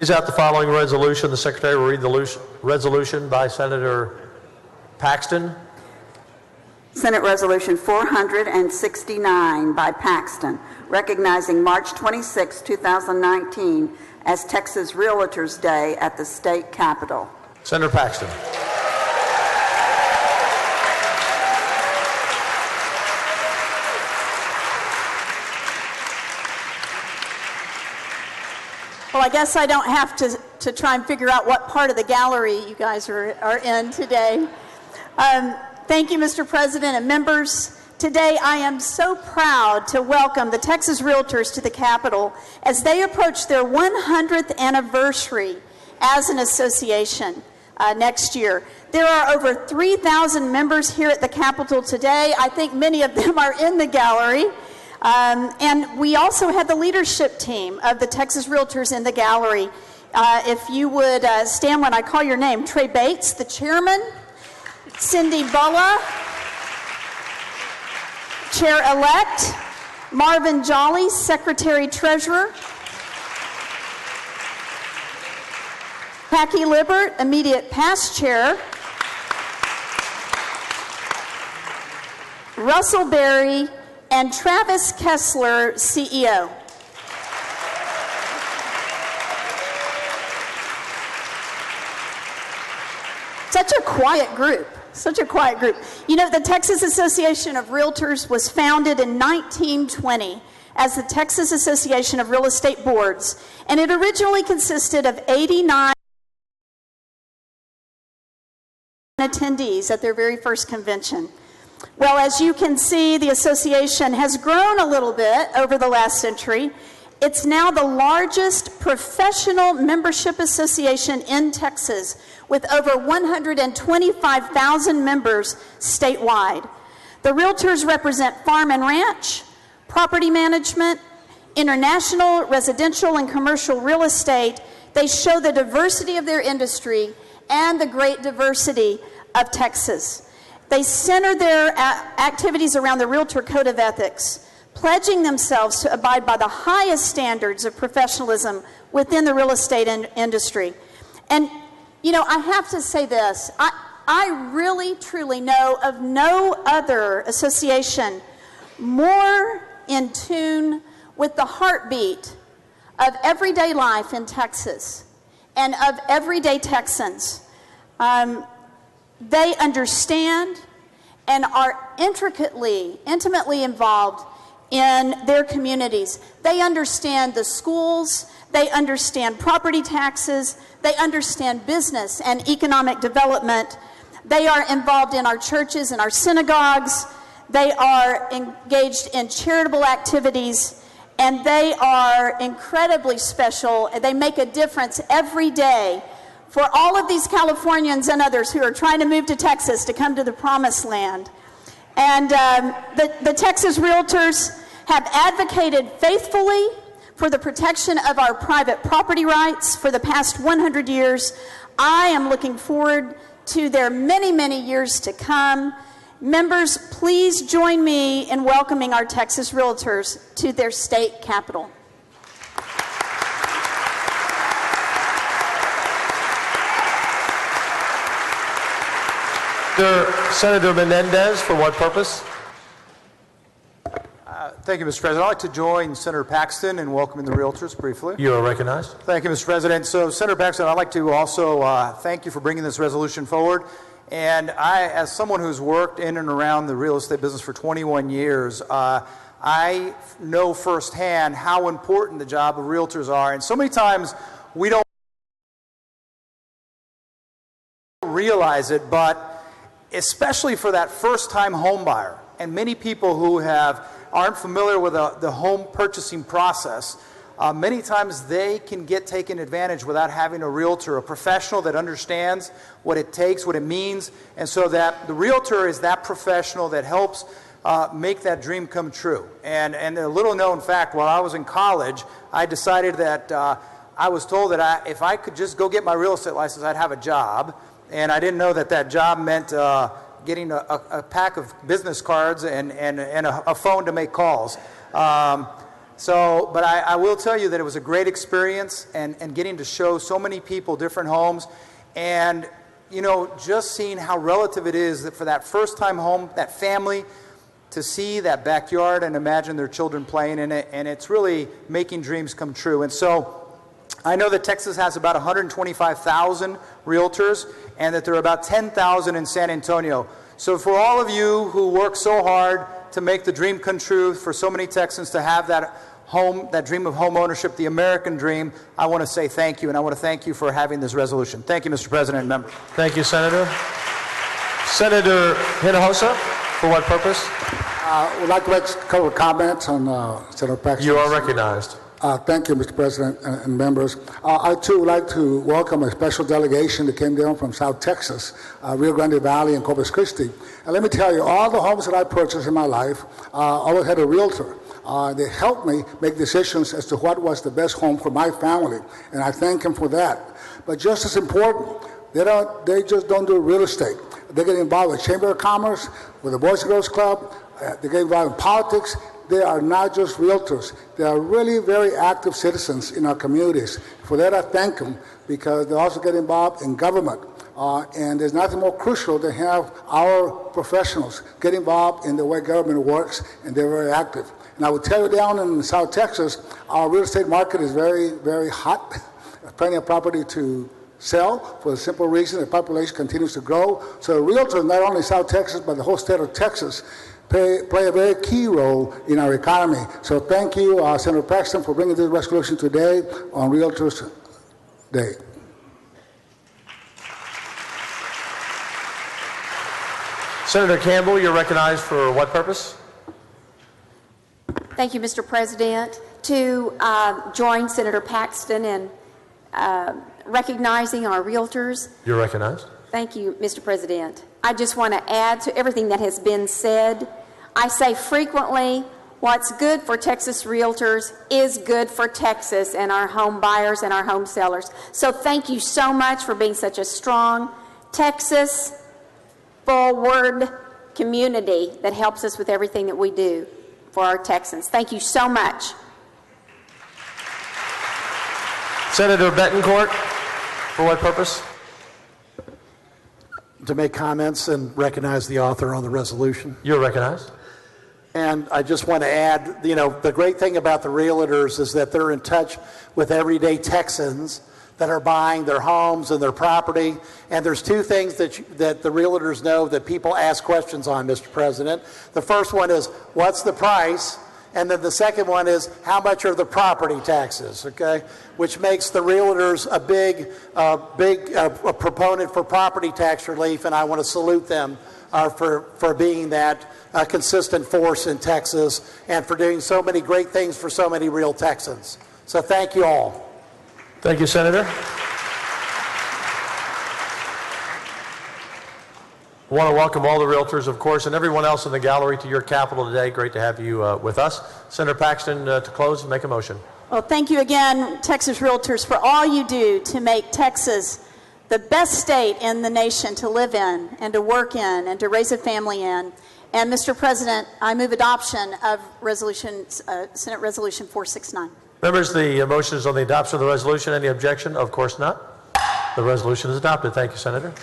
Reads out the following resolution. The Secretary will read the resolution by Senator Paxton. Senate Resolution 469 by Paxton, recognizing March 26, 2019 as Texas Realtors Day at the state capitol. Senator Paxton. Well, I guess I don't have to try and figure out what part of the gallery you guys are in today. Thank you, Mr. President and members. Today, I am so proud to welcome the Texas Realtors to the Capitol as they approach their 100th anniversary as an association next year. There are over 3,000 members here at the Capitol today. I think many of them are in the gallery. And we also had the leadership team of the Texas Realtors in the gallery. If you would stand when I call your name. Trey Bates, the chairman. Cindy Bulla, chair-elect. Marvin Jolly, secretary-treasurer. Packy Libbert, immediate past chair. Russell Berry, and Travis Kessler, CEO. Such a quiet group, such a quiet group. You know, the Texas Association of Realtors was founded in 1920 as the Texas Association of Real Estate Boards, and it originally consisted of 89 attendees at their very first convention. Well, as you can see, the association has grown a little bit over the last century. It's now the largest professional membership association in Texas, with over 125,000 members statewide. The Realtors represent farm and ranch, property management, international, residential, and commercial real estate. They show the diversity of their industry and the great diversity of Texas. They center their activities around the Realtor Code of Ethics, pledging themselves to abide by the highest standards of professionalism within the real estate industry. And, you know, I have to say this. I really, truly know of no other association more in tune with the heartbeat of everyday life in Texas and of everyday Texans. They understand and are intimately involved in their communities. They understand the schools, they understand property taxes, they understand business and economic development. They are involved in our churches and our synagogues. They are engaged in charitable activities, and they are incredibly special. They make a difference every day for all of these Californians and others who are trying to move to Texas to come to the promised land. And the Texas Realtors have advocated faithfully for the protection of our private property rights for the past 100 years. I am looking forward to their many, many years to come. Members, please join me in welcoming our Texas Realtors to their state capitol. Senator Menendez, for what purpose? Thank you, Mr. President. I'd like to join Senator Paxton in welcoming the Realtors briefly. You are recognized. Thank you, Mr. President. So, Senator Paxton, I'd like to also thank you for bringing this resolution forward. And I, as someone who's worked in and around the real estate business for 21 years, I know firsthand how important the job of realtors are. And so many times we don't realize it, but especially for that first-time home buyer and many people who aren't familiar with the home purchasing process, many times they can get taken advantage without having a realtor, a professional that understands what it takes, what it means, and so that the realtor is that professional that helps make that dream come true. And a little known fact, while I was in college, I decided that I was told that if I could just go get my real estate license, I'd have a job. And I didn't know that that job meant getting a pack of business cards and a phone to make calls. But I will tell you that it was a great experience, and getting to show so many people different homes, and just seeing how relative it is that for that first-time home, that family, to see that backyard and imagine their children playing in it, and it's really making dreams come true. And so I know that Texas has about 125,000 realtors, and that there are about 10,000 in San Antonio. So for all of you who work so hard to make the dream come true, for so many Texans to have that home, that dream of home ownership, the American dream, I want to say thank you, and I want to thank you for having this resolution. Thank you, Mr. President and members. Thank you, Senator. Senator Hinojosa, for what purpose? I would like to make a couple of comments on Senator Paxton. You are recognized. Thank you, Mr. President and members. I, too, would like to welcome a special delegation that came down from South Texas, Rio Grande Valley and Corpus Christi. And let me tell you, all the homes that I purchased in my life always had a realtor. They helped me make decisions as to what was the best home for my family, and I thank them for that. But just as important, they just don't do real estate. They get involved with Chamber of Commerce, with the Boys and Girls Club. They get involved in politics. They are not just realtors. They are really very active citizens in our communities. For that, I thank them, because they also get involved in government. And there's nothing more crucial than have our professionals get involved in the way government works, and they're very active. And I would tell you, down in South Texas, our real estate market is very, very hot. There's plenty of property to sell, for the simple reason the population continues to grow. So realtors, not only South Texas, but the whole state of Texas, play a very key role in our economy. So thank you, Senator Paxton, for bringing this resolution today on Realtors Day. Senator Campbell, you're recognized for what purpose? Thank you, Mr. President. To join Senator Paxton in recognizing our realtors. You're recognized. Thank you, Mr. President. I just want to add to everything that has been said. I say frequently, what's good for Texas realtors is good for Texas and our home buyers and our home sellers. So thank you so much for being such a strong Texas forward community that helps us with everything that we do for our Texans. Thank you so much. Senator Betancourt, for what purpose? To make comments and recognize the author on the resolution. You're recognized. And I just want to add, the great thing about the realtors is that they're in touch with everyday Texans that are buying their homes and their property. And there's two things that the realtors know that people ask questions on, Mr. President. The first one is, what's the price? And then the second one is, how much are the property taxes, okay? Which makes the realtors a big proponent for property tax relief, and I want to salute them for being that consistent force in Texas and for doing so many great things for so many real Texans. So thank you all. Thank you, Senator. I want to welcome all the realtors, of course, and everyone else in the gallery to your Capitol today. Great to have you with us. Senator Paxton, to close and make a motion. Well, thank you again, Texas Realtors, for all you do to make Texas the best state in the nation to live in and to work in and to raise a family in. And Mr. President, I move adoption of Senate Resolution 469. Members, the motion is on the adoption of the resolution. Any objection? Of course not. The resolution is adopted. Thank you, Senator.